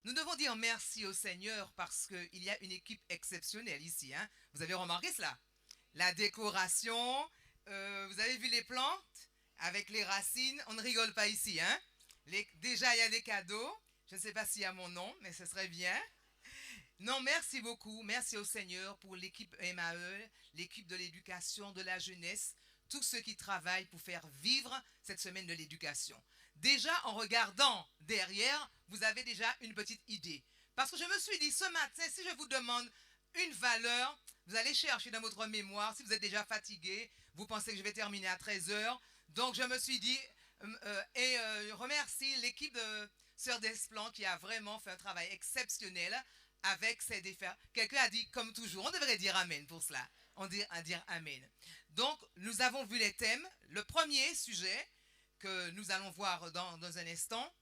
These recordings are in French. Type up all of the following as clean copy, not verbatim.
Nous devons dire merci au Seigneur parce qu'il y a une équipe exceptionnelle ici. Hein. Vous avez remarqué cela? La décoration, vous avez vu les plantes avec les racines. On ne rigole pas ici. Hein. Déjà, il y a des cadeaux. Je ne sais pas s'il y a mon nom, mais ce serait bien. Non, merci beaucoup. Merci au Seigneur pour l'équipe MAE, l'équipe de l'éducation, de la jeunesse, tous ceux qui travaillent pour faire vivre cette semaine de l'éducation. Déjà, en regardant derrière, vous avez déjà une petite idée. Parce que je me suis dit, ce matin, si je vous demande une valeur, vous allez chercher dans votre mémoire, si vous êtes déjà fatigué, vous pensez que je vais terminer à 13 heures. Donc, je me suis dit, remercie l'équipe de Sœur Desplan qui a vraiment fait un travail exceptionnel avec ses défaites. Quelqu'un a dit, comme toujours, on devrait dire Amen pour cela. On dit à dire Amen. Donc, nous avons vu les thèmes. Le premier sujet que nous allons voir dans un instant,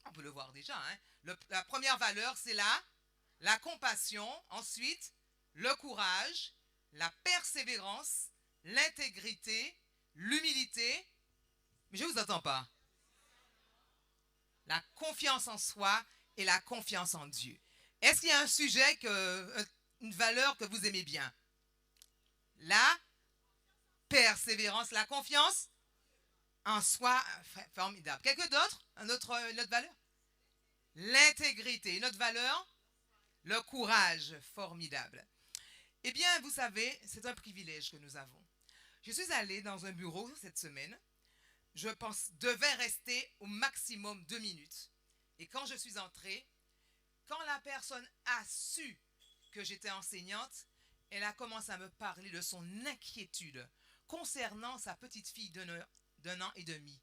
on peut le voir déjà. Hein. La première valeur, c'est la compassion. Ensuite, le courage, la persévérance, l'intégrité, l'humilité. Mais je ne vous entends pas. La confiance en soi et la confiance en Dieu. Est-ce qu'il y a un sujet, une valeur que vous aimez bien? La persévérance, la confiance en soi, formidable. Quelque d'autre? Une autre valeur? L'intégrité. Une autre valeur? Le courage, formidable. Eh bien, vous savez, c'est un privilège que nous avons. Je suis allée dans un bureau cette semaine. Je devais rester au maximum 2 minutes. Et quand je suis entrée, quand la personne a su que j'étais enseignante, elle a commencé à me parler de son inquiétude concernant sa petite fille d'un an et demi.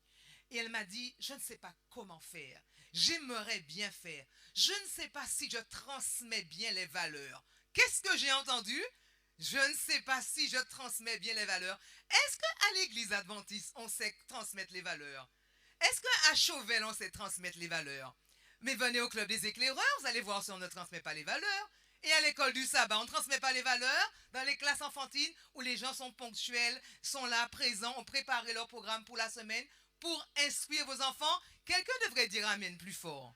Et elle m'a dit, je ne sais pas comment faire. J'aimerais bien faire. Je ne sais pas si je transmets bien les valeurs. Qu'est-ce que j'ai entendu? Je ne sais pas si je transmets bien les valeurs. Est-ce qu'à l'église adventiste, on sait transmettre les valeurs? Est-ce qu'à Chauvel, on sait transmettre les valeurs? Mais venez au club des éclaireurs, vous allez voir si on ne transmet pas les valeurs. Et à l'école du sabbat, on ne transmet pas les valeurs. Dans les classes enfantines, où les gens sont ponctuels, sont là, présents, ont préparé leur programme pour la semaine, pour instruire vos enfants, quelqu'un devrait dire Amen plus fort.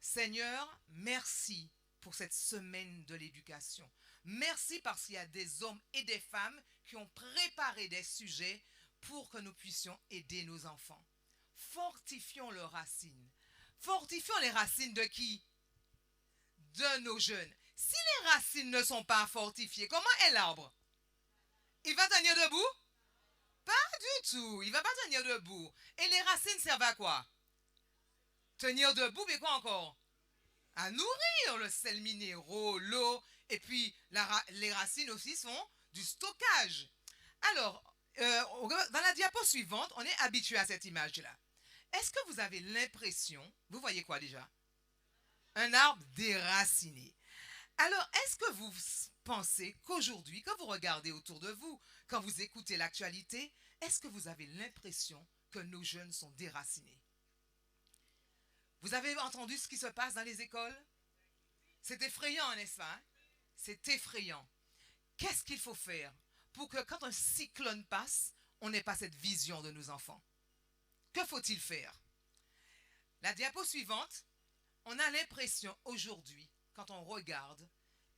Seigneur, merci pour cette semaine de l'éducation. Merci parce qu'il y a des hommes et des femmes qui ont préparé des sujets pour que nous puissions aider nos enfants. Fortifions leurs racines. Fortifions les racines de qui? De nos jeunes. Si les racines ne sont pas fortifiées, comment est l'arbre? Il va tenir debout? Pas du tout. Il ne va pas tenir debout. Et les racines servent à quoi? Tenir debout, mais quoi encore? À nourrir le sel minéraux, l'eau, et puis les racines aussi sont du stockage. Alors, dans la diapo suivante, on est habitué à cette image-là. Est-ce que vous avez l'impression, vous voyez quoi déjà? Un arbre déraciné. Alors, est-ce que vous pensez qu'aujourd'hui, quand vous regardez autour de vous, quand vous écoutez l'actualité, est-ce que vous avez l'impression que nos jeunes sont déracinés? Vous avez entendu ce qui se passe dans les écoles? C'est effrayant, n'est-ce pas? C'est effrayant. Qu'est-ce qu'il faut faire pour que quand un cyclone passe, on n'ait pas cette vision de nos enfants? Que faut-il faire? La diapo suivante, on a l'impression aujourd'hui, quand on regarde,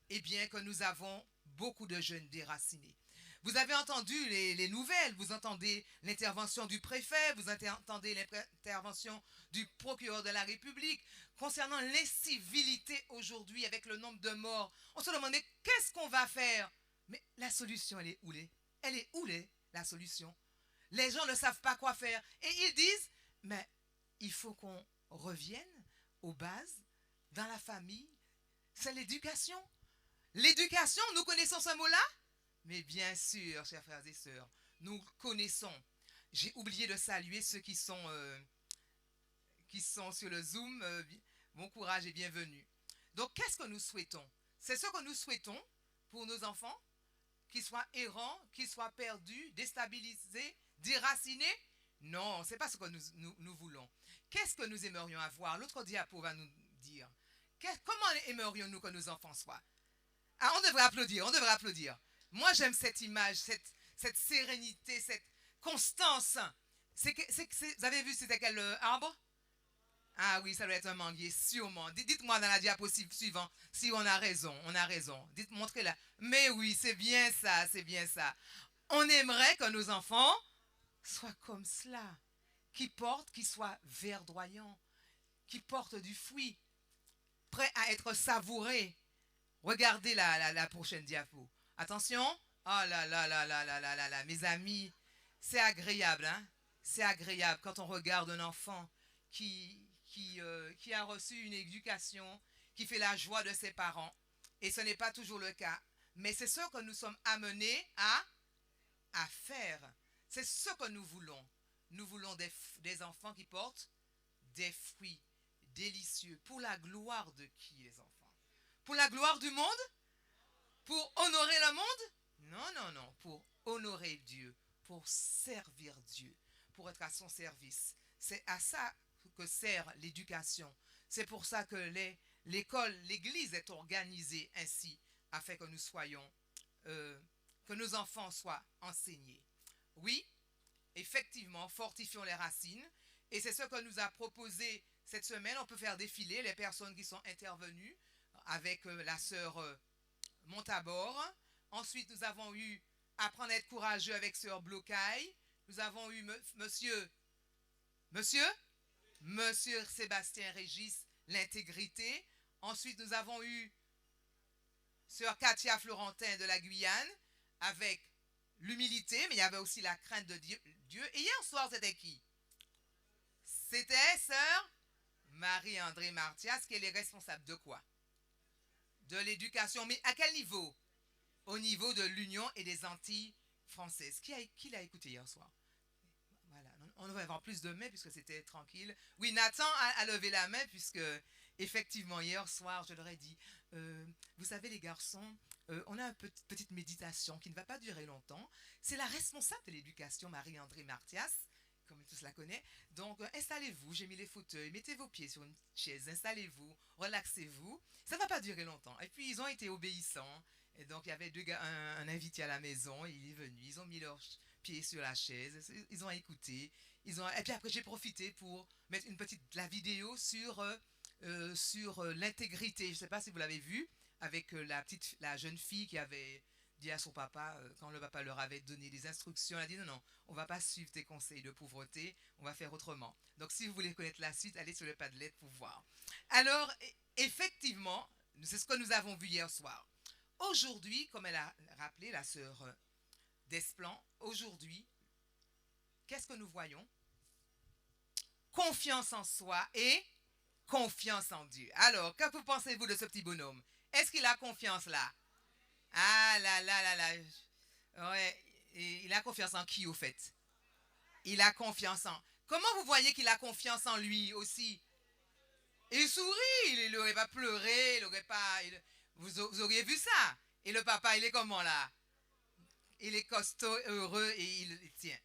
eh bien que nous avons beaucoup de jeunes déracinés. Vous avez entendu les nouvelles, vous entendez l'intervention du préfet, vous entendez l'intervention du procureur de la République concernant l'incivilité aujourd'hui avec le nombre de morts. On se demande qu'est-ce qu'on va faire? Mais la solution, elle est où? Elle est où la solution? Les gens ne savent pas quoi faire. Et ils disent, mais il faut qu'on revienne aux bases, dans la famille. C'est l'éducation. L'éducation, nous connaissons ce mot-là? Mais bien sûr, chers frères et sœurs, nous connaissons. J'ai oublié de saluer ceux qui sont sur le Zoom. Bon courage et bienvenue. Donc, qu'est-ce que nous souhaitons? C'est ce que nous souhaitons pour nos enfants, qu'ils soient errants, qu'ils soient perdus, déstabilisés, déracinés? Non, ce n'est pas ce que nous voulons. Qu'est-ce que nous aimerions avoir? L'autre diapo va nous dire. Comment aimerions-nous que nos enfants soient? Ah, on devrait applaudir, on devrait applaudir. Moi, j'aime cette image, cette sérénité, cette constance. Vous avez vu, c'était quel arbre? Ah oui, ça doit être un manguier, sûrement. Dites-moi dans la diapositive suivante si on a raison. On a raison. Montrez-la. Mais oui, c'est bien ça, c'est bien ça. On aimerait que nos enfants soient comme cela, qui soient verdoyants, qui portent du fruit, prêts à être savourés. Regardez la prochaine diapo. Attention. Oh là là là là là là là là, mes amis, c'est agréable, hein? C'est agréable quand on regarde un enfant qui a reçu une éducation, qui fait la joie de ses parents. Et ce n'est pas toujours le cas. Mais c'est ce que nous sommes amenés à faire. C'est ce que nous voulons. Nous voulons des enfants qui portent des fruits délicieux. Pour la gloire de qui, les enfants? Pour la gloire du monde? Pour honorer le monde? Non, non, non. Pour honorer Dieu. Pour servir Dieu. Pour être à son service. C'est à ça que sert l'éducation. C'est pour ça que l'école, l'église est organisée ainsi, afin que nous soyons, que nos enfants soient enseignés. Oui, effectivement, fortifions les racines. Et c'est ce que nous a proposé cette semaine. On peut faire défiler les personnes qui sont intervenues avec la sœur Montabor. Ensuite, nous avons eu Apprendre à être courageux avec sœur Blocaille. Nous avons eu Monsieur Sébastien Régis, l'intégrité. Ensuite, nous avons eu sœur Katia Florentin de la Guyane avec l'humilité, mais il y avait aussi la crainte de Dieu. Et hier soir, c'était qui? C'était sœur Marie-André Martias, qui est responsable de quoi? De l'éducation. Mais à quel niveau? Au niveau de l'Union et des Antilles françaises. Qui l'a écouté hier soir? Voilà. On va avoir plus de mains puisque c'était tranquille. Oui, Nathan a levé la main puisque effectivement hier soir je leur ai dit, vous savez les garçons, on a une petite méditation qui ne va pas durer longtemps. C'est la responsable de l'éducation, Marie-André Martias, comme tous la connaissent. Donc installez-vous, j'ai mis les fauteuils, mettez vos pieds sur une chaise, installez-vous, relaxez-vous. Ça ne va pas durer longtemps. Et puis ils ont été obéissants. Et donc il y avait un invité à la maison, il est venu, ils ont mis leurs pieds sur la chaise, ils ont écouté, et puis après j'ai profité pour mettre la vidéo sur l'intégrité. Je ne sais pas si vous l'avez vu, avec la jeune fille qui avait dit à son papa, quand le papa leur avait donné des instructions, elle a dit non, non, on ne va pas suivre tes conseils de pauvreté, on va faire autrement. Donc si vous voulez connaître la suite, allez sur le Padlet pour voir. Alors, effectivement, c'est ce que nous avons vu hier soir. Aujourd'hui, comme elle a rappelé, la sœur Desplan, aujourd'hui, qu'est-ce que nous voyons? Confiance en soi et confiance en Dieu. Alors, que pensez-vous de ce petit bonhomme? Est-ce qu'il a confiance là? Ah là là là là. Ouais, et il a confiance en qui au fait? Il a confiance en... Comment vous voyez qu'il a confiance en lui aussi? Il sourit, il n'aurait pas pleuré, il n'aurait pas... Vous auriez vu ça? Et le papa, il est comment là? Il est costaud, heureux et il tient.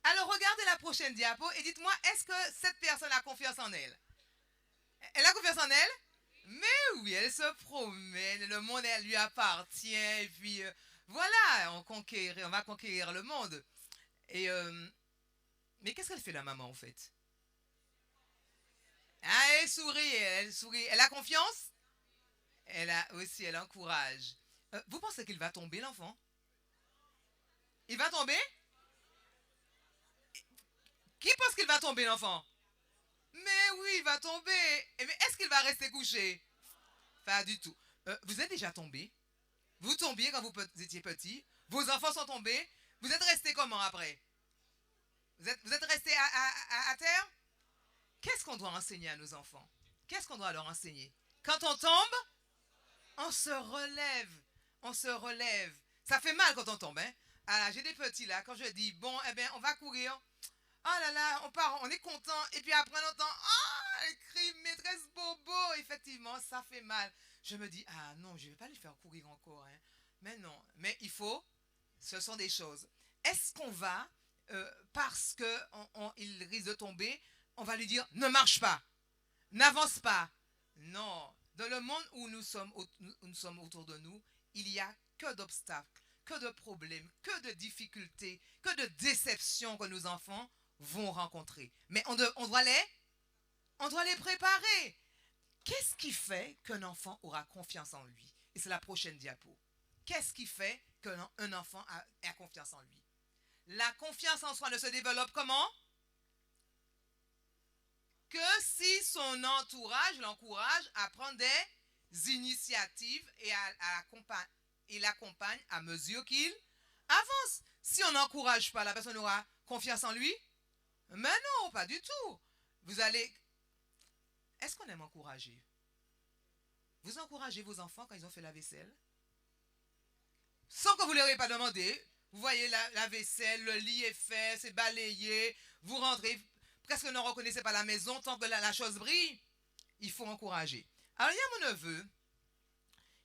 Alors regardez la prochaine diapo et dites-moi, est-ce que cette personne a confiance en elle? Elle a confiance en elle? Mais oui, elle se promène, le monde elle lui appartient et puis voilà, on va conquérir le monde. Et mais qu'est-ce qu'elle fait la maman en fait? Ah, elle sourit, elle a confiance? Elle encourage. Vous pensez qu'il va tomber l'enfant? Il va tomber? Qui pense qu'il va tomber l'enfant? Mais oui, il va tomber. Mais est-ce qu'il va rester couché? Pas du tout. Vous êtes déjà tombé? Vous tombiez quand vous étiez petit? Vos enfants sont tombés? Vous êtes resté comment après? Vous êtes resté à terre? Qu'est-ce qu'on doit enseigner à nos enfants? Qu'est-ce qu'on doit leur enseigner? Quand on tombe, on se relève. On se relève. Ça fait mal quand on tombe, hein? Ah, j'ai des petits là, quand je dis, bon, eh bien, on va courir. Oh là là, on part, on est content. Et puis après on entend, ah, elle crie, maîtresse Bobo. Effectivement, ça fait mal. Je me dis, ah non, je ne vais pas lui faire courir encore, hein. Mais non, mais il faut, ce sont des choses. Est-ce qu'on va, parce qu'il risque de tomber, on va lui dire, ne marche pas, n'avance pas? Non, dans le monde où nous sommes autour de nous, il n'y a que d'obstacles, que de problèmes, que de difficultés, que de déceptions que nos enfants vont rencontrer. Mais on doit On doit les préparer. Qu'est-ce qui fait qu'un enfant aura confiance en lui? Et c'est la prochaine diapo. Qu'est-ce qui fait qu'un enfant a confiance en lui? La confiance en soi ne se développe comment? Que si son entourage l'encourage à prendre des initiatives et l'accompagne à mesure qu'il avance. Si on n'encourage pas, la personne aura confiance en lui? Mais non, pas du tout. Vous allez... Est-ce qu'on aime encourager? Vous encouragez vos enfants quand ils ont fait la vaisselle? Sans que vous ne leur ayez pas demandé. Vous voyez la vaisselle, le lit est fait, c'est balayé. Vous rentrez, presque ne reconnaissez pas la maison tant que la chose brille. Il faut encourager. Alors il y a mon neveu.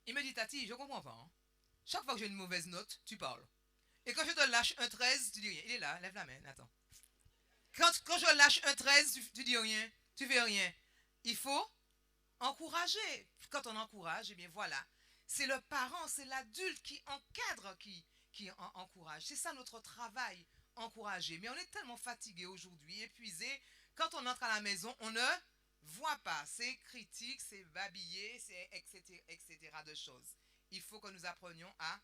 Il me dit, Tati, je ne comprends pas. Hein. Chaque fois que j'ai une mauvaise note, tu parles. Et quand je te lâche un 13, tu dis rien. Il est là, lève la main, attends. Quand je lâche un 13, tu dis rien. Tu fais rien. Il faut encourager. Quand on encourage, eh bien voilà. C'est le parent, c'est l'adulte qui encadre, qui encourage. C'est ça notre travail, encourager. Mais on est tellement fatigué aujourd'hui, épuisé. Quand on entre à la maison, on ne voit pas. C'est critique, c'est babillé, c'est etc., etc. de choses. Il faut que nous apprenions à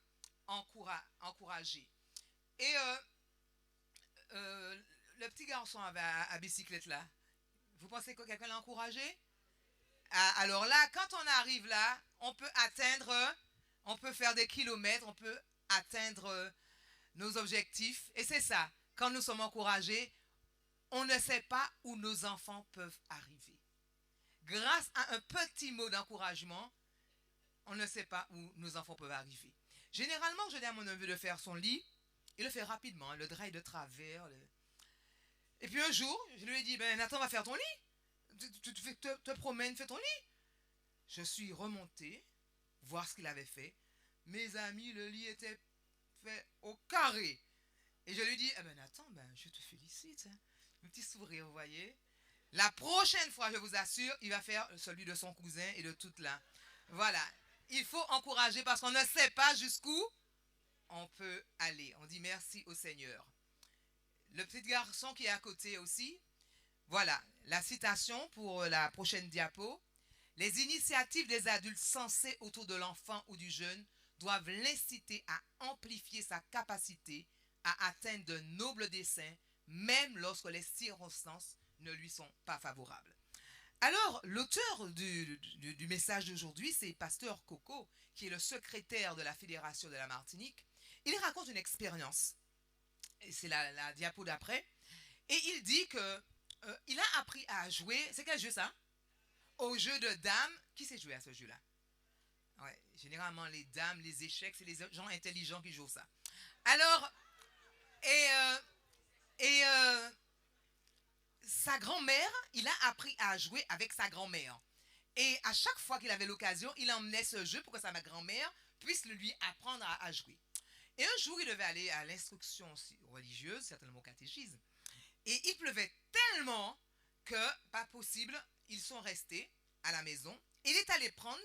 encourager. Et le petit garçon à bicyclette là, vous pensez que quelqu'un l'a encouragé? Alors là, quand on arrive là, on peut atteindre, on peut faire des kilomètres, on peut atteindre nos objectifs. Et c'est ça, quand nous sommes encouragés, on ne sait pas où nos enfants peuvent arriver. Grâce à un petit mot d'encouragement, on ne sait pas où nos enfants peuvent arriver. Généralement, je dis à mon neveu de faire son lit, il le fait rapidement, le draille de travers. Et puis un jour, je lui ai dit, ben Nathan va faire ton lit. Tu te promènes, fais ton lit. Je suis remonté, voir ce qu'il avait fait. Mes amis, le lit était fait au carré. Et je lui dis, eh ben Nathan, ben, je te félicite. Hein. Un petit sourire, vous voyez. La prochaine fois, je vous assure, il va faire celui de son cousin et de toute là. Voilà. Il faut encourager parce qu'on ne sait pas jusqu'où on peut aller. On dit merci au Seigneur. Le petit garçon qui est à côté aussi. Voilà, la citation pour la prochaine diapo. Les initiatives des adultes sensés autour de l'enfant ou du jeune doivent l'inciter à amplifier sa capacité à atteindre de nobles desseins, même lorsque les circonstances ne lui sont pas favorables. Alors, l'auteur du message d'aujourd'hui, c'est Pasteur Coco, qui est le secrétaire de la Fédération de la Martinique. Il raconte une expérience, et c'est la diapo d'après, et il dit que il a appris à jouer, c'est quel jeu ça? Au jeu de dames. Qui sait jouer à ce jeu-là? Ouais, généralement les dames, les échecs, c'est les gens intelligents qui jouent ça. Alors, et, euh, et sa grand-mère, il a appris à jouer avec sa grand-mère. Et à chaque fois qu'il avait l'occasion, il emmenait ce jeu pour que sa grande-mère puisse lui apprendre à jouer. Et un jour, il devait aller à l'instruction religieuse, certainement au catéchisme. Et il pleuvait tellement que, pas possible, ils sont restés à la maison. Il est allé prendre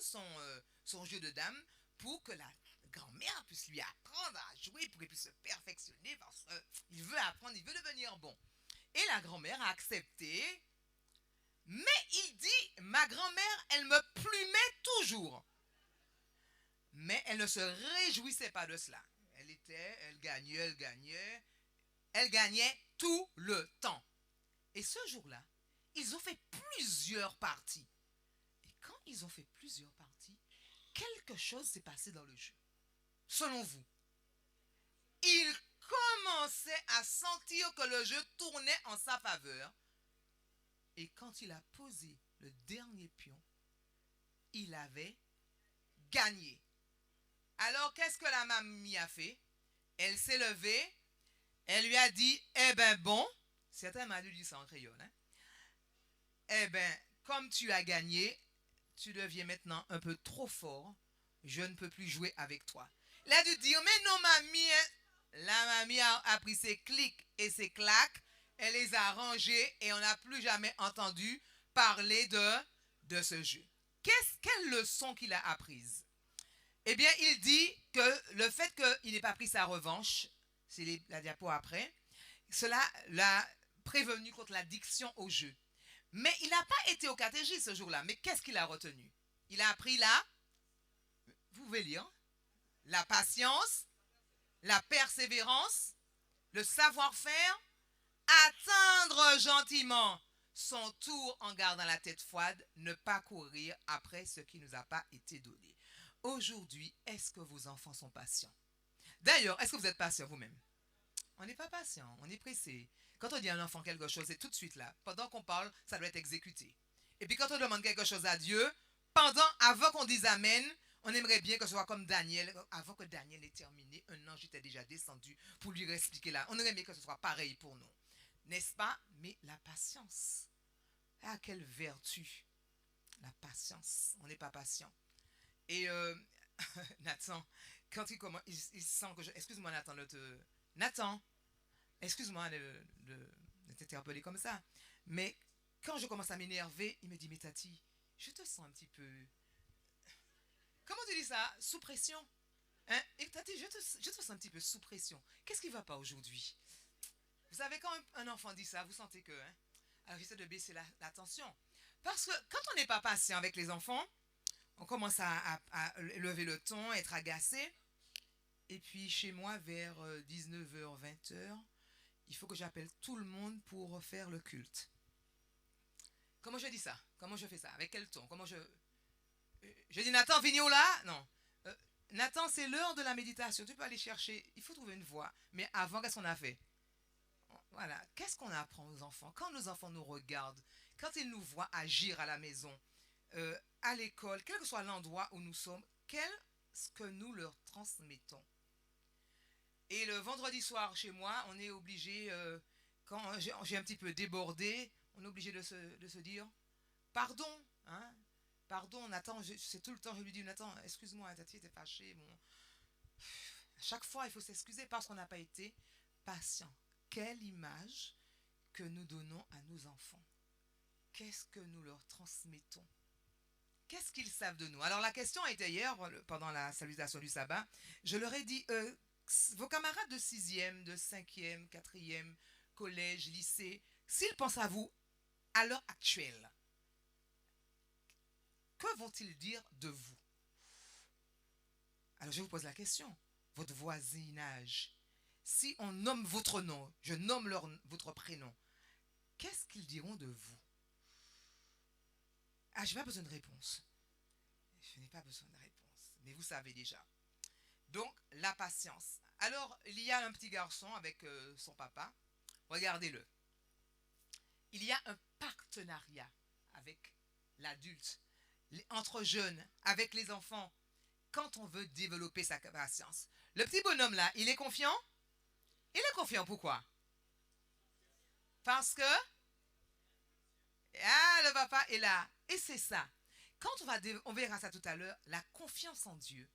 son jeu de dames pour que la grand-mère puisse lui apprendre à jouer, pour qu'il puisse se perfectionner, parce qu'il veut apprendre, il veut devenir bon. Et la grand-mère a accepté, mais il dit, ma grand-mère, elle me plumait toujours. Mais elle ne se réjouissait pas de cela. Elle gagnait tout le temps. Et ce jour-là, ils ont fait plusieurs parties. Et quand ils ont fait plusieurs parties, quelque chose s'est passé dans le jeu. Selon vous, il commençait à sentir que le jeu tournait en sa faveur. Et quand il a posé le dernier pion, il avait gagné. Alors, qu'est-ce que la mamie a fait? Elle s'est levée, elle lui a dit, eh ben bon, certains m'ont dit ça en créole, hein? Eh ben, comme tu as gagné, tu deviens maintenant un peu trop fort, je ne peux plus jouer avec toi. Il a dû dire, mais non mamie, hein? La mamie a pris ses clics et ses claques, elle les a rangés et on n'a plus jamais entendu parler de ce jeu. Quelle leçon qu'il a apprise? Eh bien, il dit que le fait qu'il n'ait pas pris sa revanche, c'est la diapo après, cela l'a prévenu contre l'addiction au jeu. Mais il n'a pas été au catéchisme ce jour-là. Mais qu'est-ce qu'il a retenu? Il a appris là, vous pouvez lire, la patience, la persévérance, le savoir-faire, attendre gentiment son tour en gardant la tête froide, ne pas courir après ce qui ne nous a pas été donné. Aujourd'hui, est-ce que vos enfants sont patients? D'ailleurs, est-ce que vous êtes patient vous-même? On n'est pas patient, on est pressé. Quand on dit à un enfant quelque chose, c'est tout de suite là. Pendant qu'on parle, ça doit être exécuté. Et puis quand on demande quelque chose à Dieu, avant qu'on dise Amen, on aimerait bien que ce soit comme Daniel. Avant que Daniel ait terminé, un ange était déjà descendu pour lui expliquer là. On aimerait bien que ce soit pareil pour nous. N'est-ce pas? Mais la patience. Ah, quelle vertu. La patience. On n'est pas patient. Et Nathan, quand il commence, il sent que je... Excuse-moi Nathan, Nathan, excuse-moi de t'interpeller comme ça. Mais quand je commence à m'énerver, il me dit, mais Tati, je te sens un petit peu... Comment tu dis ça? Sous pression. Hein? Et Tati, je te sens un petit peu sous pression. Qu'est-ce qui ne va pas aujourd'hui? Vous savez, quand un enfant dit ça, vous sentez que... Hein? Alors j'essaie de baisser la tension. Parce que quand on n'est pas patient avec les enfants, on commence à lever le ton, être agacé. Et puis chez moi, vers 19h, 20h, il faut que j'appelle tout le monde pour faire le culte. Comment je dis ça? Comment je fais ça? Avec quel ton? Comment je dis Nathan, Vigno là? Non. Nathan, c'est l'heure de la méditation. Tu peux aller chercher. Il faut trouver une voie. Mais avant, qu'est-ce qu'on a fait? Voilà. Qu'est-ce qu'on apprend aux enfants? Quand nos enfants nous regardent, quand ils nous voient agir à la maison, à l'école, quel que soit l'endroit où nous sommes, qu'est-ce que nous leur transmettons? Et le vendredi soir, chez moi, on est obligé, quand j'ai un petit peu débordé, on est obligé de se dire pardon. Hein? Pardon, Nathan, c'est tout le temps, je lui dis, Nathan, excuse-moi, Tati était fâchée. Bon. À chaque fois, il faut s'excuser parce qu'on n'a pas été patient. Quelle image que nous donnons à nos enfants? Qu'est-ce que nous leur transmettons? Qu'est-ce qu'ils savent de nous? Alors la question était hier, pendant la salutation du sabbat, je leur ai dit, vos camarades de 6e, de 5e, 4e, collège, lycée, s'ils pensent à vous à l'heure actuelle, que vont-ils dire de vous? Alors je vous pose la question, votre voisinage, si on nomme votre nom, je nomme votre prénom, qu'est-ce qu'ils diront de vous? Ah, je n'ai pas besoin de réponse. Je n'ai pas besoin de réponse, mais vous savez déjà. Donc, la patience. Alors, il y a un petit garçon avec son papa. Regardez-le. Il y a un partenariat avec l'adulte, entre jeunes, avec les enfants, quand on veut développer sa patience. Le petit bonhomme là, il est confiant? Il est confiant, pourquoi? Parce que, ah, le papa est là. Et c'est ça. Quand on verra ça tout à l'heure, la confiance en Dieu.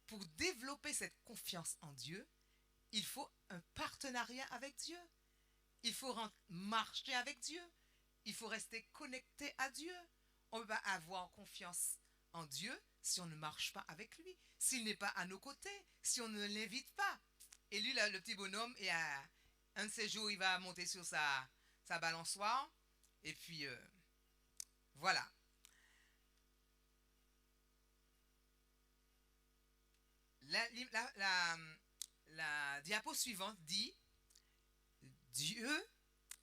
Pour développer cette confiance en Dieu, il faut un partenariat avec Dieu. Il faut marcher avec Dieu. Il faut rester connecté à Dieu. On ne peut pas avoir confiance en Dieu si on ne marche pas avec lui, s'il n'est pas à nos côtés, si on ne l'invite pas. Et lui, là, le petit bonhomme, et à un de ces jours, il va monter sur sa balançoire. Et puis, voilà. La diapo suivante dit, Dieu,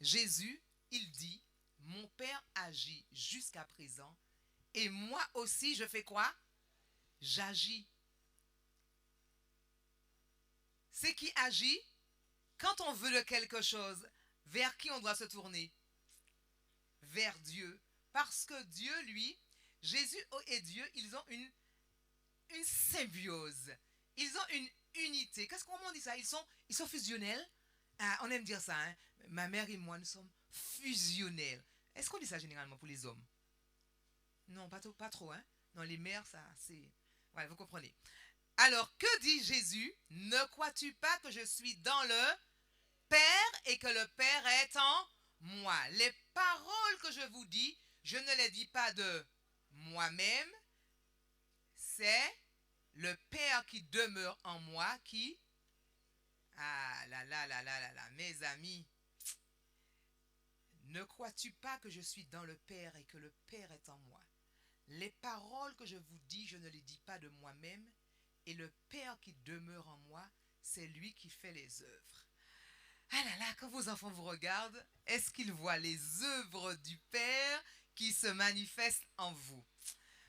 Jésus, il dit, mon Père agit jusqu'à présent, et moi aussi, je fais quoi? J'agis. C'est qui agit? Quand on veut de quelque chose, vers qui on doit se tourner? Vers Dieu. Parce que Dieu, lui, Jésus et Dieu, ils ont une symbiose. Ils ont une unité. Qu'est-ce qu'on dit ça? Ils sont fusionnels. Ah, on aime dire ça. Hein? Ma mère et moi, nous sommes fusionnels. Est-ce qu'on dit ça généralement pour les hommes? Non, pas trop. Hein? Non, les mères, ça, c'est... Ouais, vous comprenez. Alors, que dit Jésus? Ne crois-tu pas que je suis dans le Père et que le Père est en moi? Les paroles que je vous dis, je ne les dis pas de moi-même. C'est le Père qui demeure en moi qui... Ah là là là là là là, mes amis, Ne crois-tu pas que je suis dans le Père et que le Père est en moi? Les paroles que je vous dis, je ne les dis pas de moi-même, et le Père qui demeure en moi, c'est lui qui fait les œuvres. Ah là là, quand vos enfants vous regardent, est-ce qu'ils voient les œuvres du Père qui se manifestent en vous?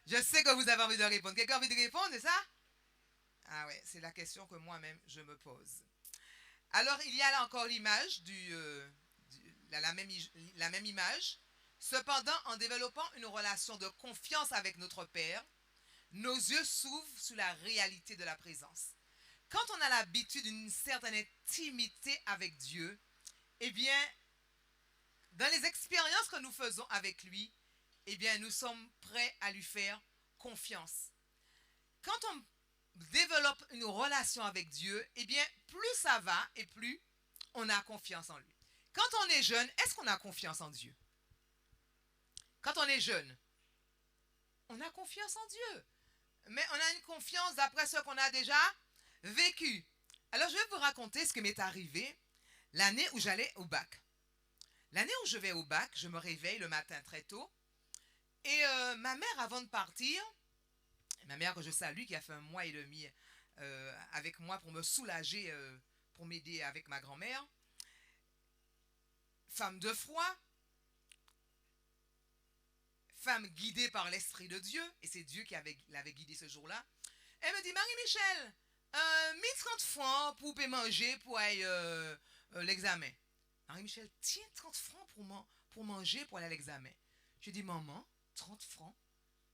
Je sais que vous avez envie de répondre. Quelqu'un a envie de répondre, c'est ça? Ah ouais, c'est la question que moi-même je me pose. Alors, il y a là encore l'image la même image. Cependant, en développant une relation de confiance avec notre Père, nos yeux s'ouvrent sur la réalité de la présence. Quand on a l'habitude d'une certaine intimité avec Dieu, eh bien, dans les expériences que nous faisons avec lui, eh bien, nous sommes prêts à lui faire confiance. Quand on développe une relation avec Dieu, eh bien, plus ça va et plus on a confiance en lui. Quand on est jeune, est-ce qu'on a confiance en Dieu? Quand on est jeune, on a confiance en Dieu. Mais on a une confiance d'après ce qu'on a déjà vécu. Alors, je vais vous raconter ce qui m'est arrivé l'année où j'allais au bac. L'année où je vais au bac, je me réveille le matin très tôt. Et ma mère, avant de partir, ma mère que je salue, qui a fait 1 mois et demi avec moi pour me soulager, pour m'aider avec ma grand-mère, femme de foi, femme guidée par l'Esprit de Dieu, et c'est Dieu qui l'avait guidée ce jour-là, elle me dit, Marie-Michel, 1030 francs pour manger pour aller l'examen. Marie-Michel, tiens 30 francs pour manger pour aller à l'examen. Je dis, maman, 30 francs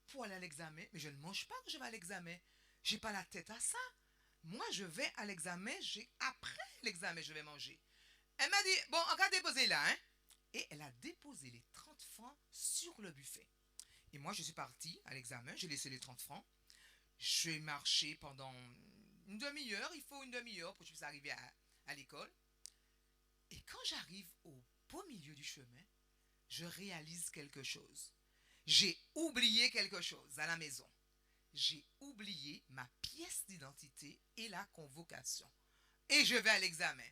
pour aller à l'examen, mais je ne mange pas que je vais à l'examen. J'ai pas la tête à ça. Moi, je vais à l'examen, après l'examen, je vais manger. Elle m'a dit, bon, on va déposer là, hein. Et elle a déposé les 30 francs sur le buffet. Et moi, je suis partie à l'examen, j'ai laissé les 30 francs. J'ai marché pendant une demi-heure, il faut une demi-heure pour que je puisse arriver à l'école. Et quand j'arrive au beau milieu du chemin, je réalise quelque chose. J'ai oublié quelque chose à la maison. J'ai oublié ma pièce d'identité et la convocation. Et je vais à l'examen.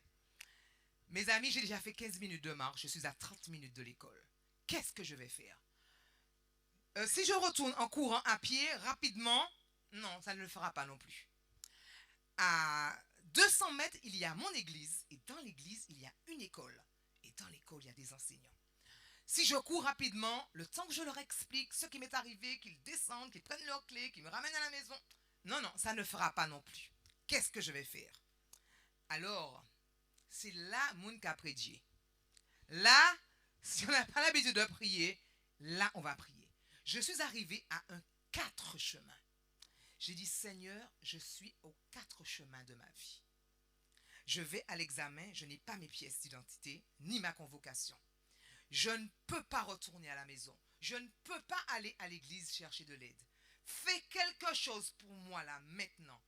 Mes amis, j'ai déjà fait 15 minutes de marche. Je suis à 30 minutes de l'école. Qu'est-ce que je vais faire? Si je retourne en courant à pied rapidement, non, ça ne le fera pas non plus. À 200 mètres, il y a mon église. Et dans l'église, il y a une école. Et dans l'école, il y a des enseignants. Si je cours rapidement, le temps que je leur explique ce qui m'est arrivé, qu'ils descendent, qu'ils prennent leurs clés, qu'ils me ramènent à la maison, non, ça ne fera pas non plus. Qu'est-ce que je vais faire? Alors, c'est là mon cas prédié. Là, si on n'a pas l'habitude de prier, là, on va prier. Je suis arrivé à un 4 chemins. J'ai dit, Seigneur, je suis aux 4 chemins de ma vie. Je vais à l'examen, je n'ai pas mes pièces d'identité, ni ma convocation. Je ne peux pas retourner à la maison. Je ne peux pas aller à l'église chercher de l'aide. Fais quelque chose pour moi là, maintenant,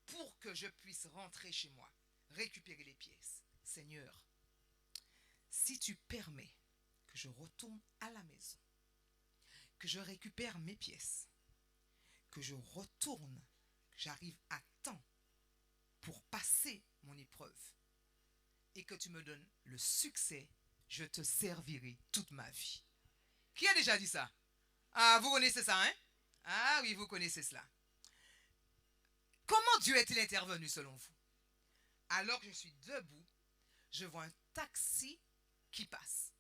pour que je puisse rentrer chez moi, récupérer les pièces. Seigneur, si tu permets que je retourne à la maison, que je récupère mes pièces, que je retourne, que j'arrive à temps pour passer mon épreuve, et que tu me donnes le succès, je te servirai toute ma vie. Qui a déjà dit ça? Ah, vous connaissez ça, hein? Ah oui, vous connaissez cela. Comment Dieu est-il intervenu selon vous? Alors que je suis debout, je vois un taxi qui passe.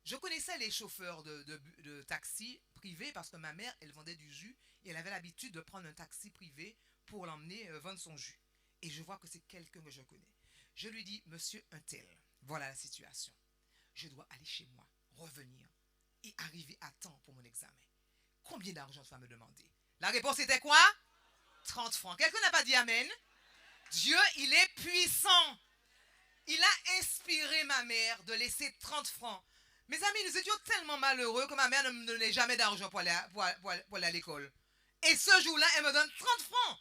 Je connaissais les chauffeurs de taxi privés parce que ma mère, elle vendait du jus et elle avait l'habitude de prendre un taxi privé pour l'emmener vendre son jus. Et je vois que c'est quelqu'un que je connais. Je lui dis, monsieur Untel, voilà la situation. Je dois aller chez moi, revenir et arriver à temps pour mon examen. Combien d'argent tu vas me demander? La réponse était quoi? 30 francs. Quelqu'un n'a pas dit amen? Dieu, il est puissant. Il a inspiré ma mère de laisser 30 francs. Mes amis, nous étions tellement malheureux que ma mère ne me donnait jamais d'argent pour aller à l'école. Et ce jour-là, elle me donne 30 francs.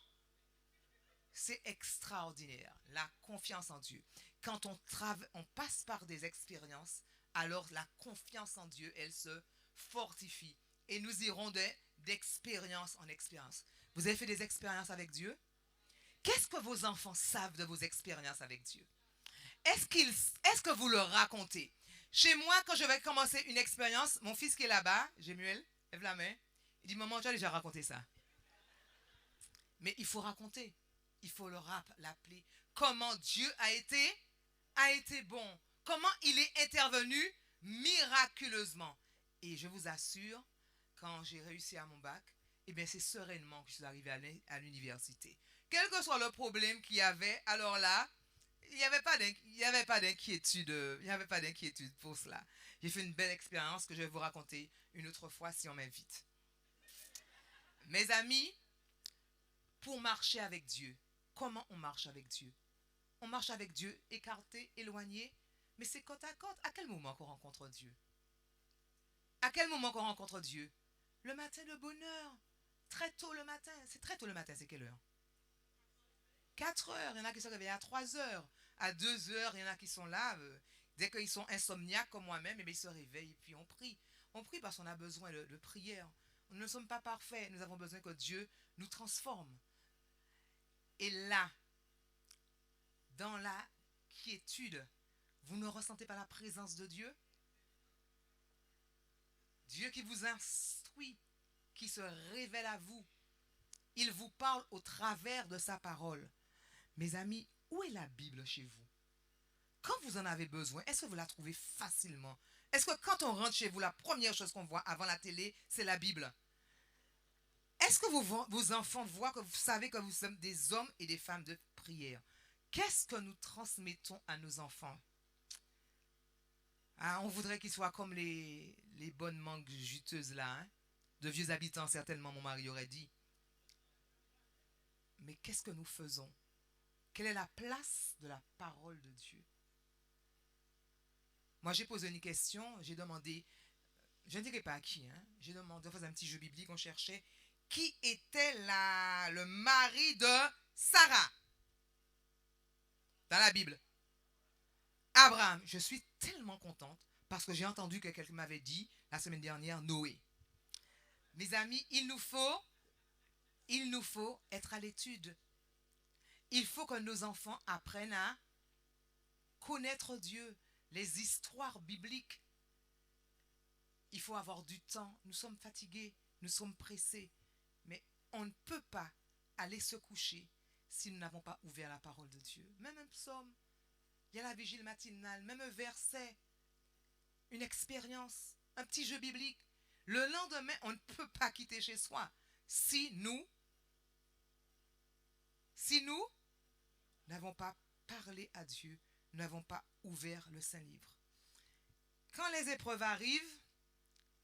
C'est extraordinaire, la confiance en Dieu. Quand on passe par des expériences, alors la confiance en Dieu, elle se fortifie. Et nous irons d'expérience en expérience. Vous avez fait des expériences avec Dieu? Qu'est-ce que vos enfants savent de vos expériences avec Dieu? Est-ce que vous leur racontez? Chez moi, quand je vais commencer une expérience, mon fils qui est là-bas, Jémuel, lève la main, il dit, maman, tu as déjà raconté ça. Mais il faut raconter. Il faut l'appeler. Comment Dieu a été bon. Comment il est intervenu miraculeusement. Et je vous assure, quand j'ai réussi à mon bac, eh bien c'est sereinement que je suis arrivé à l'université. Quel que soit le problème qu'il y avait, alors là, il n'y avait pas d'inquiétude. Il n'y avait pas d'inquiétude pour cela. J'ai fait une belle expérience que je vais vous raconter une autre fois si on m'invite. Mes amis, pour marcher avec Dieu, comment on marche avec Dieu? On marche avec Dieu écarté, éloigné, mais c'est côte à côte. À quel moment qu'on rencontre Dieu? À quel moment qu'on rencontre Dieu? Le matin de bonne heure. Très tôt le matin. C'est très tôt le matin, c'est quelle heure? 4 heures. Il y en a qui se réveillent à 3 heures. À 2 heures, il y en a qui sont là. Dès qu'ils sont insomniaques comme moi-même, ils se réveillent et puis on prie. On prie parce qu'on a besoin de prière. Nous ne sommes pas parfaits. Nous avons besoin que Dieu nous transforme. Et là, dans la quiétude, vous ne ressentez pas la présence de Dieu? Dieu qui vous instruit, qui se révèle à vous. Il vous parle au travers de sa parole. Mes amis, où est la Bible chez vous? Quand vous en avez besoin, est-ce que vous la trouvez facilement? Est-ce que quand on rentre chez vous, la première chose qu'on voit avant la télé, c'est la Bible? Est-ce que vos enfants voient que vous savez que vous sommes des hommes et des femmes de prière? Qu'est-ce que nous transmettons à nos enfants? Ah, on voudrait qu'ils soient comme les bonnes mangues juteuses là, hein? De vieux habitants certainement, mon mari aurait dit. Mais qu'est-ce que nous faisons? Quelle est la place de la parole de Dieu? Moi, j'ai posé une question, j'ai demandé, je ne dirai pas à qui, hein, j'ai demandé, on faisait un petit jeu biblique, on cherchait qui était le mari de Sarah dans la Bible. Abraham. Je suis tellement contente parce que j'ai entendu que quelqu'un m'avait dit la semaine dernière Noé. Mes amis, il nous faut être à l'étude. Il faut que nos enfants apprennent à connaître Dieu, les histoires bibliques. Il faut avoir du temps. Nous sommes fatigués, nous sommes pressés. Mais on ne peut pas aller se coucher si nous n'avons pas ouvert la parole de Dieu. Même un psaume, il y a la vigile matinale, même un verset, une expérience, un petit jeu biblique. Le lendemain, on ne peut pas quitter chez soi si nous n'avons pas parlé à Dieu, nous n'avons pas ouvert le Saint-Livre. Quand les épreuves arrivent,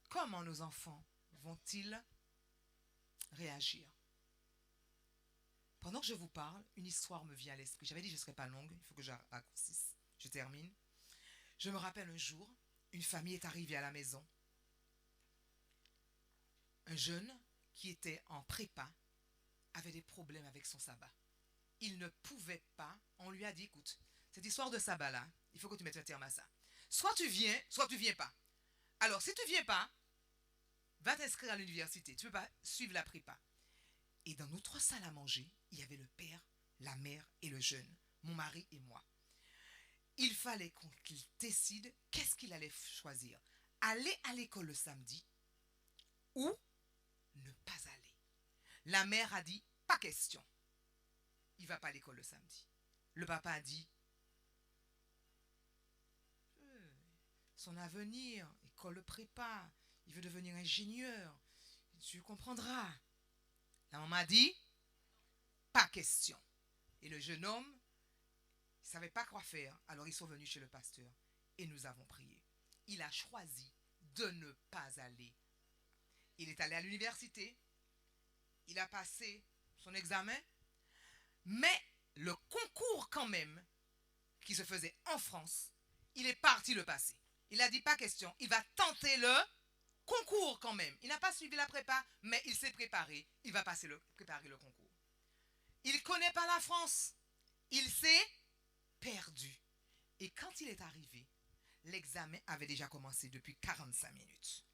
comment nos enfants vont-ils réagir? Pendant que je vous parle, une histoire me vient à l'esprit. J'avais dit que je ne serais pas longue, il faut que je raccourcisse. Je termine. Je me rappelle un jour, une famille est arrivée à la maison. Un jeune qui était en prépa avait des problèmes avec son sabbat. Il ne pouvait pas, on lui a dit, écoute, cette histoire de sabbat-là, il faut que tu mettes un terme à ça. Soit tu viens, soit tu ne viens pas. Alors, si tu ne viens pas, va t'inscrire à l'université. Tu ne peux pas suivre la prépa. Et dans notre salle à manger, il y avait le père, la mère et le jeune, mon mari et moi. Il fallait qu'il décide qu'est-ce qu'il allait choisir. Aller à l'école le samedi ou ne pas aller. La mère a dit, pas question. Il ne va pas à l'école le samedi. Le papa a dit, son avenir, école prépa, il veut devenir ingénieur, tu comprendras. La maman a dit, pas question. Et le jeune homme, il ne savait pas quoi faire, alors ils sont venus chez le pasteur et nous avons prié. Il a choisi de ne pas aller. Il est allé à l'université, il a passé son examen, mais le concours quand même, qui se faisait en France, il est parti le passer. Il a dit pas question, il va tenter le concours quand même. Il n'a pas suivi la prépa, mais il s'est préparé, il va préparer le concours. Il ne connaît pas la France, il s'est perdu. Et quand il est arrivé, l'examen avait déjà commencé depuis 45 minutes.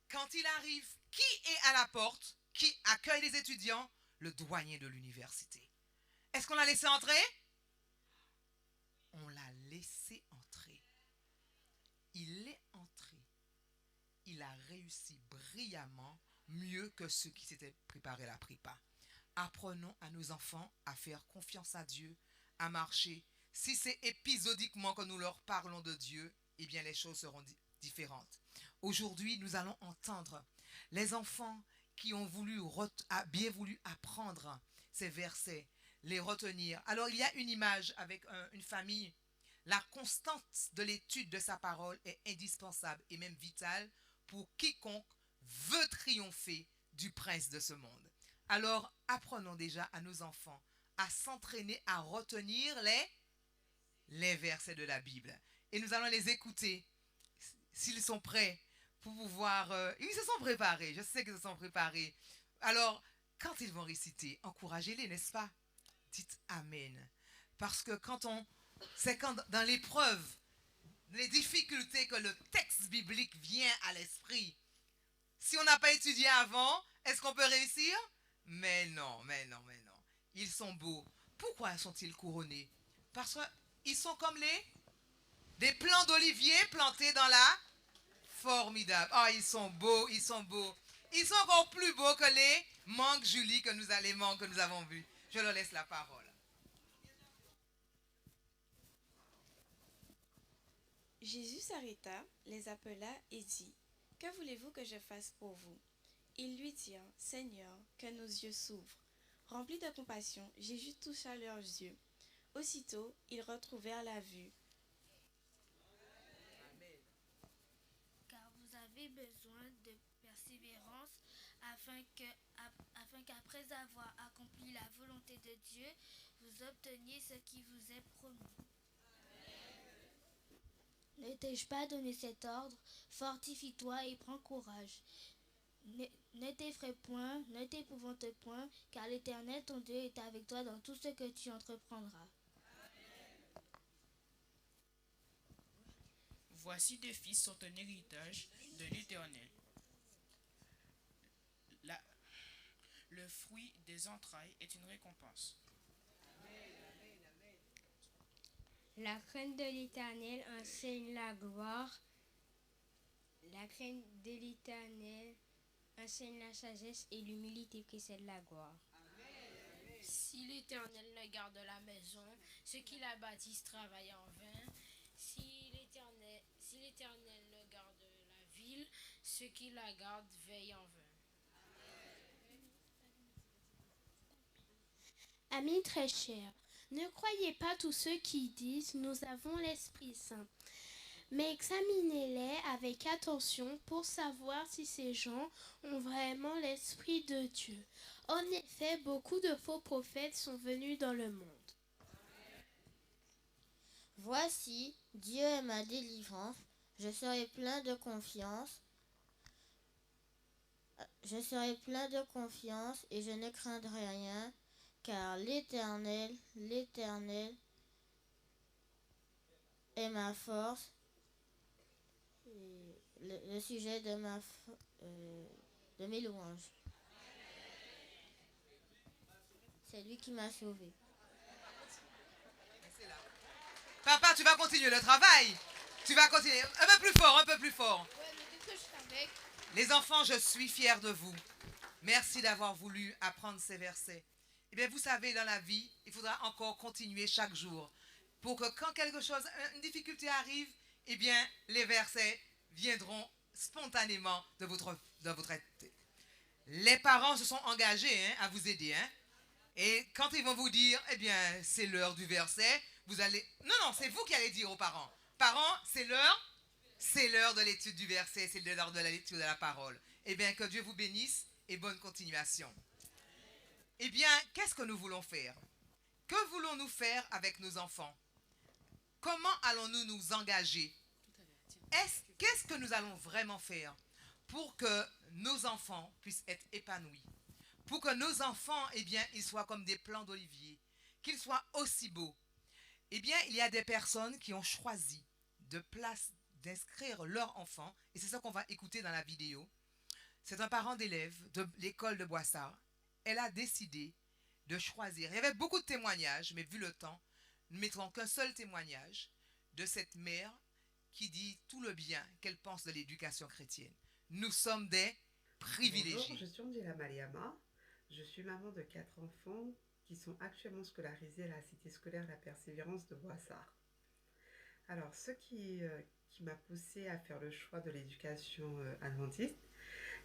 Quand il arrive, qui est à la porte? Qui accueille les étudiants? Le douanier de l'université. Est-ce qu'on l'a laissé entrer? On l'a laissé entrer. il est entré. Il a réussi brillamment, mieux que ceux qui s'étaient préparés la prépa. Apprenons à nos enfants à faire confiance à Dieu, à marcher. Si c'est épisodiquement que nous leur parlons de Dieu, eh bien les choses seront différentes. Aujourd'hui, nous allons entendre les enfants qui ont bien voulu apprendre ces versets, les retenir. Alors il y a une image avec une famille. La constance de l'étude de sa parole est indispensable et même vitale pour quiconque veut triompher du prince de ce monde. Alors apprenons déjà à nos enfants à s'entraîner à retenir les versets de la Bible. Et nous allons les écouter s'ils sont prêts pour pouvoir... ils se sont préparés, je sais qu'ils se sont préparés. Alors, quand ils vont réciter, encouragez-les, n'est-ce pas? Dites Amen. Parce que c'est quand dans l'épreuve, les difficultés que le texte biblique vient à l'esprit. Si on n'a pas étudié avant, est-ce qu'on peut réussir? Mais non, mais non, mais non. Ils sont beaux. Pourquoi sont-ils couronnés? Parce qu'ils sont comme des plants d'olivier plantés dans la... Formidable. Oh, ils sont beaux, ils sont beaux. Ils sont encore plus beaux que les mangues Julie que nous avons vus. Je leur laisse la parole. Jésus s'arrêta, les appela et dit, « Que voulez-vous que je fasse pour vous ?» Ils lui dirent, « Seigneur, que nos yeux s'ouvrent. » Rempli de compassion, Jésus toucha leurs yeux. Aussitôt, ils retrouvèrent la vue. Car vous avez besoin de persévérance afin qu'après avoir accompli la volonté de Dieu, vous obteniez ce qui vous est promis. Ne t'ai-je pas donné cet ordre? Fortifie-toi et prends courage. Ne t'effraie point, ne t'épouvante point, car l'Éternel ton Dieu est avec toi dans tout ce que tu entreprendras. Voici deux fils sont un héritage de l'Éternel. Le fruit des entrailles est une récompense. La crainte de l'Éternel enseigne la gloire. La crainte de l'Éternel enseigne la sagesse et l'humilité précède la gloire. Si l'Éternel ne garde la maison, ceux qui la bâtissent travaillent en vain. Si l'Éternel ne garde la ville, ceux qui la gardent veillent en vain. Amis très chers, ne croyez pas tous ceux qui disent « Nous avons l'Esprit Saint », mais examinez-les avec attention pour savoir si ces gens ont vraiment l'Esprit de Dieu. En effet, beaucoup de faux prophètes sont venus dans le monde. Voici, Dieu est ma délivrance, je serai plein de confiance. Je serai plein de confiance et je ne craindrai rien, car l'Éternel est ma force, le sujet de mes louanges. C'est lui qui m'a sauvé. Papa, tu vas continuer le travail. Tu vas continuer. Un peu plus fort, un peu plus fort. Les enfants, je suis fière de vous. Merci d'avoir voulu apprendre ces versets. Eh bien, vous savez, dans la vie, il faudra encore continuer chaque jour pour que quand quelque chose, une difficulté arrive, eh bien, les versets viendront spontanément de votre tête. Les parents se sont engagés à vous aider. Et quand ils vont vous dire, eh bien, c'est l'heure du verset, vous allez... Non, c'est vous qui allez dire aux parents. Parents, c'est l'heure de l'étude du verset, c'est l'heure de la lecture de la parole. Eh bien, que Dieu vous bénisse et bonne continuation. Eh bien, qu'est-ce que nous voulons faire? Que voulons-nous faire avec nos enfants? Comment allons-nous nous engager? Qu'est-ce que nous allons vraiment faire pour que nos enfants puissent être épanouis? Pour que nos enfants, eh bien, ils soient comme des plants d'olivier, qu'ils soient aussi beaux. Eh bien, il y a des personnes qui ont choisi d'inscrire leurs enfants, et c'est ça qu'on va écouter dans la vidéo. C'est un parent d'élève de l'école de Boissard. Elle a décidé de choisir. Il y avait beaucoup de témoignages, mais vu le temps, nous ne mettrons qu'un seul témoignage de cette mère qui dit tout le bien qu'elle pense de l'éducation chrétienne. Nous sommes des privilégiés. Bonjour, je suis Angela Maliama. Je suis maman de 4 enfants qui sont actuellement scolarisés à la cité scolaire La Persévérance de Boissard. Alors, ce qui m'a poussée à faire le choix de l'éducation adventiste,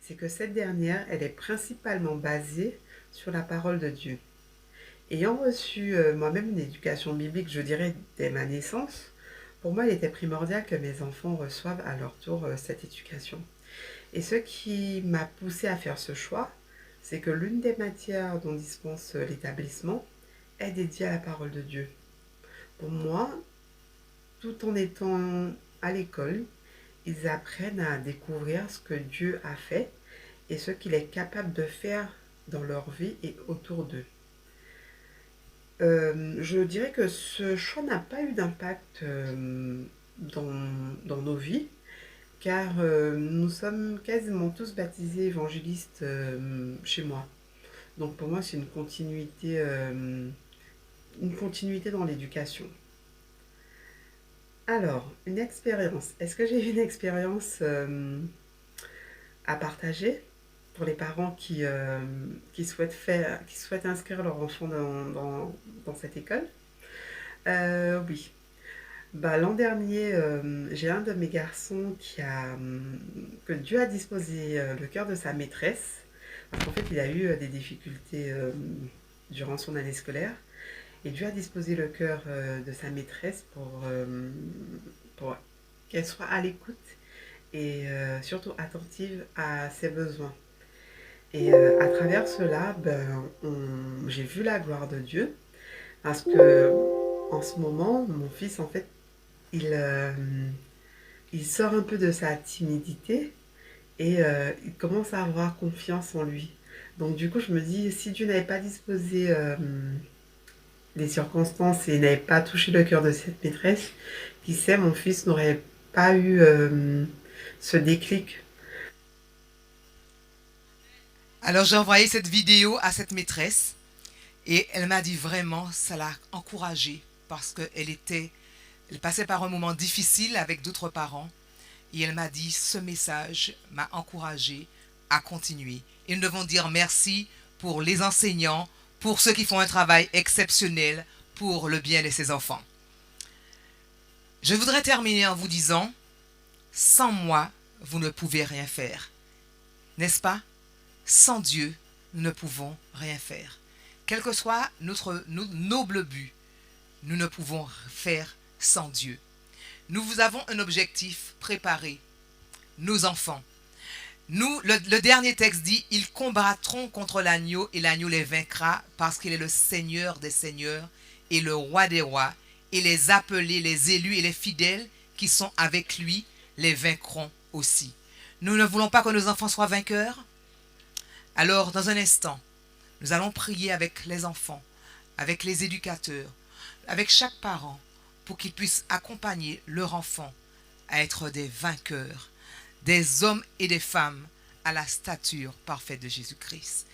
c'est que cette dernière, elle est principalement basée sur la parole de Dieu. Ayant reçu moi-même une éducation biblique, je dirais, dès ma naissance, pour moi, il était primordial que mes enfants reçoivent à leur tour cette éducation. Et ce qui m'a poussée à faire ce choix, c'est que l'une des matières dont dispense l'établissement est dédiée à la parole de Dieu. Pour moi, tout en étant à l'école, ils apprennent à découvrir ce que Dieu a fait et ce qu'il est capable de faire dans leur vie et autour d'eux. Je dirais que ce choix n'a pas eu d'impact dans nos vies, car nous sommes quasiment tous baptisés évangélistes chez moi. Donc pour moi, c'est une continuité dans l'éducation. Alors, une expérience. Est-ce que j'ai une expérience à partager pour les parents qui souhaitent inscrire leur enfant dans cette école? Oui. L'an dernier, j'ai un de mes garçons que Dieu a disposé le cœur de sa maîtresse, parce qu'en fait, il a eu des difficultés durant son année scolaire, et Dieu a disposé le cœur de sa maîtresse pour qu'elle soit à l'écoute et surtout attentive à ses besoins. Et à travers cela, j'ai vu la gloire de Dieu, parce que en ce moment, mon fils, en fait, il sort un peu de sa timidité et il commence à avoir confiance en lui. Donc du coup, je me dis, si Dieu n'avait pas disposé les circonstances et n'avait pas touché le cœur de cette maîtresse, qui sait, mon fils n'aurait pas eu ce déclic. Alors j'ai envoyé cette vidéo à cette maîtresse et elle m'a dit vraiment, ça l'a encouragée parce qu'elle passait par un moment difficile avec d'autres parents et elle m'a dit, ce message m'a encouragée à continuer. Et nous devons dire merci pour les enseignants, pour ceux qui font un travail exceptionnel pour le bien de ces enfants. Je voudrais terminer en vous disant, sans moi, vous ne pouvez rien faire. N'est-ce pas? Sans Dieu, nous ne pouvons rien faire. Quel que soit notre noble but, nous ne pouvons faire sans Dieu. Nous vous avons un objectif préparé, nos enfants. Le dernier texte dit, ils combattront contre l'agneau et l'agneau les vaincra parce qu'il est le Seigneur des seigneurs et le roi des rois, et les appelés, les élus et les fidèles qui sont avec lui les vaincront aussi. Nous ne voulons pas que nos enfants soient vainqueurs. Alors, dans un instant, nous allons prier avec les enfants, avec les éducateurs, avec chaque parent, pour qu'ils puissent accompagner leur enfant à être des vainqueurs, des hommes et des femmes à la stature parfaite de Jésus-Christ.